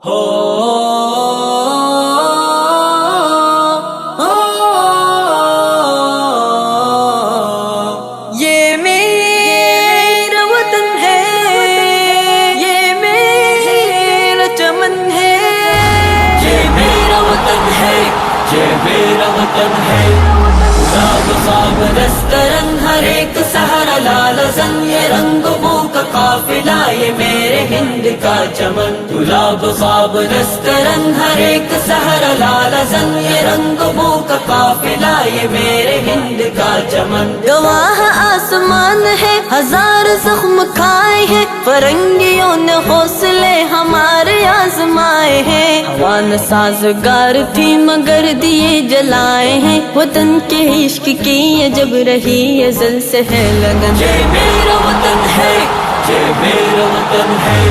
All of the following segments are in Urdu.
ہو یہ میرا وطن ہے، یہ میرا چمن ہے، یہ میرا وطن ہے، یہ میرا وطن ہے۔ گلاب خواب دسترن ہر ایک سہارا لال زن، یہ رنگ بو کا قافلہ یہ میرے ہند کا چمن۔ گلاب خواب دسترن ہر ایک سہارا لال زن، یہ رنگ بو کا قافلہ یہ میرے ہند کا چمن۔ گواہ آسمان ہے ہزار زخم کھائے ہیں، فرنگیوں نے حوصلے ہمارے آزمائے ہیں۔ ہوا نہ سازگار تھی مگر دیے جلائے ہیں، وطن کے عشق کی یہ جب رہی یہ ازل سے ہے لگن۔ یہ میرا وطن ہے، یہ میرا وطن ہے۔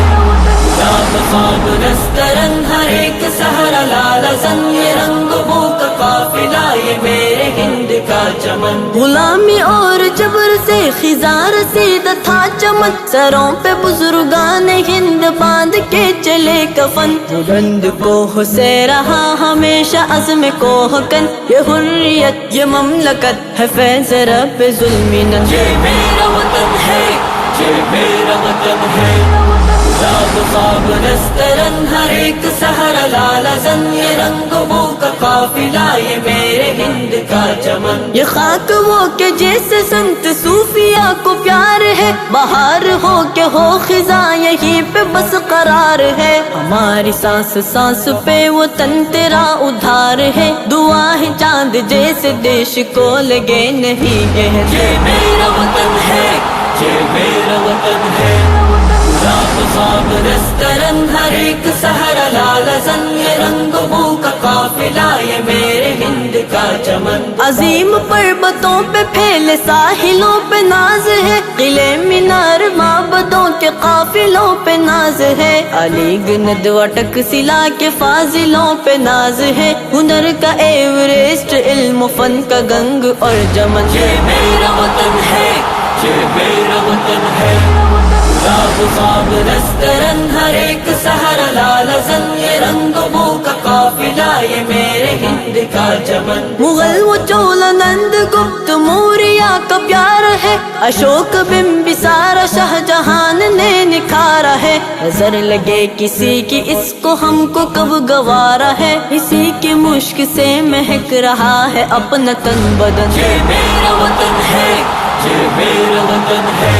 گلاب خواب دسترن ہر ایک سہارا لال زن، یہ رنگ بو کا قافلہ یہ میرے ہند کا چمن۔ غلامی اور جبر سے خزاں رسیدہ تھا چمن، سروں پہ بزرگان ہند باندھ کے چلے کفن۔ بلند کوہ سے رہا ہمیشہ عزم کوہ کن، یہ حریت یہ مملکت ہے فیض رب ظلمی نن۔ یہ میرا وطن ہے، یہ میرا وطن ہے۔ گلاب خواب دسترن ہر ایک سہارا لال زن، یہ رنگ بو کا قافلہ یہ میرے ہند کا چمن۔ یہ خاک وہ کہ جیسے سنت صوفیاء کو پیار ہے، بہار ہو کہ ہو خزاں یہیں پہ بس قرار ہے۔ ہماری سانس سانس پہ وہ تن تیرا ادھار ہے، دعا ہے چاند جیسے دیش کو لگے نہیں یہ۔ یہ میرا وطن ہے، یہ میرا وطن ہے۔ گلاب خواب دسترن ہر ایک سہارا لال زن، یہ رنگ بو کا قافلہ یہ میرے ہند کا چمن۔ عظیم پربتوں پہ پھیلے ساحلوں پہ ناز ہے، قلعے مینار معبدوں کے قافلوں پہ ناز ہے۔ علی گنج وٹک سلا کے فاضلوں پہ ناز ہے، ہنر کا ایوریسٹ علم و فن کا گنگ اور جمن۔ یہ میرا وطن ہے، یہ میرا وطن ہے۔ گلاب خواب دسترن ہر ایک سہارا لال زن، یہ رنگ بو کا قافلہ یہ میرے ہند کا چمن۔ مغل و چولا نند گپت موریہ کا پیار ہے، اشوک بمبسارا شاہ جہان نے نکھارا ہے۔ نظر لگے کسی کی اس کو ہم کو کب گوارا ہے، اسی کی مشک سے مہک رہا ہے اپنا تن بدن۔ یہ میرا وطن ہے، یہ میرا وطن ہے۔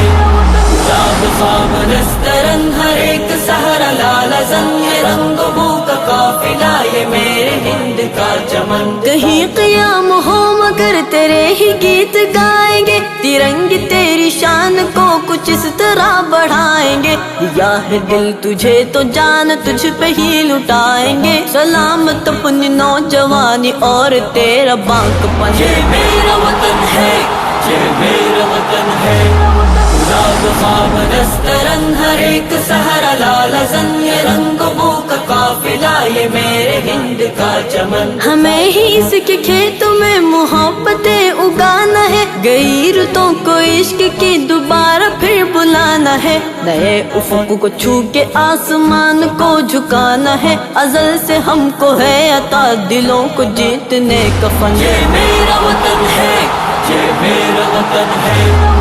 گلاب خواب دسترن ہر ایک سہارا لال زن، یہ رنگ بو کا قافلہ یہ میرے ہند کا چمن۔ کہیں قیام ہو مگر تیرے ہی گیت گائیں گے، ترنگ تیری شان کو کچھ اس طرح بڑھائیں گے۔ یا ہے دل تجھے تو جان تجھ پہ ہی لٹائیں گے، سلامت اپنی نوجوانی اور تیرا بانک پن۔ یہ میرا وطن ہے، یہ میرا وطن ہے۔ گلاب خواب دسترن ہر ایک سہارا لال زن، یہ رنگ بو کا قافلہ یہ میرے ہند کا چمن۔ ہمیں ہی اس کے کھیتوں میں محبتیں اگانا ہے، گئی رتوں کو عشق کی دوبارہ پھر بلانا ہے۔ نئے افق کو چھو کے آسمان کو جھکانا ہے، ازل سے ہم کو ہے عطا دلوں کو جیتنے کا فن۔ یہ میرا وطن ہے، یہ میرا وطن ہے۔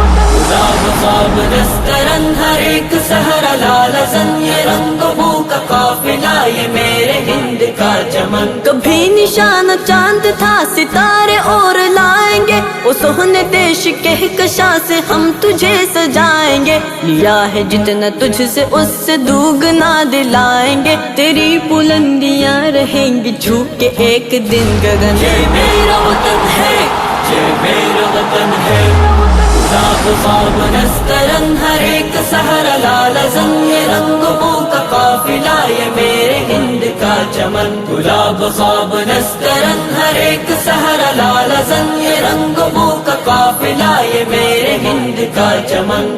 گلاب خواب دسترن ہر ایک سہارا لال زن، یہ رنگ بو کا قافلہ یہ میرے ہند کا چمن۔ کبھی نشان چاند تھا ستارے اور لائیں گے، اس سونے دیش کے کشا سے ہم تجھے سجائیں گے۔ لیا ہے جتنا تجھ سے اس سے دوگنا دلائیں گے، تیری بلندیاں رہیں گی چھو کے ایک دن گگن۔ یہ میرا وطن ہے، یہ میرا وطن ہے۔ گلاب خواب دسترن ہر ایک سہارا لال زن، یہ رنگ بو کا قافلہ یہ میرے ہند کا چمن۔ گلاب خواب دسترن ہر ایک سہارا لال زن، یہ رنگ بو کا قافلہ یہ میرے ہند کا چمن۔